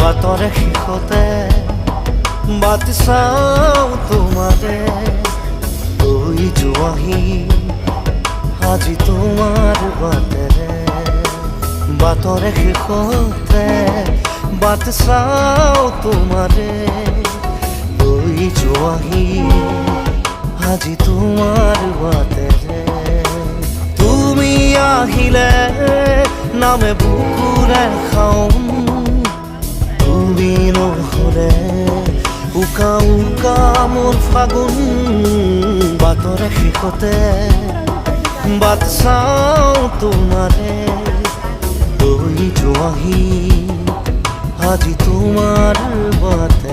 বাটৰে শেষতে but চাওঁ তোমাৰে লৈ যোৱাহি আজি তোমাৰ বাটেৰে বাটৰে শেষতে বাট চাওঁ তোমাৰে লৈ যোৱাহি আজি তোমাৰ বাটেৰে তুমি আহিলে নামে বুকুৰে খাওঁ তুমি নহ'লে উকা উকা মোৰ ফাগুন বাটৰে শেষতে বাট চাওঁ তোমাৰে লৈ যোৱাহি আজি তোমাৰ বাট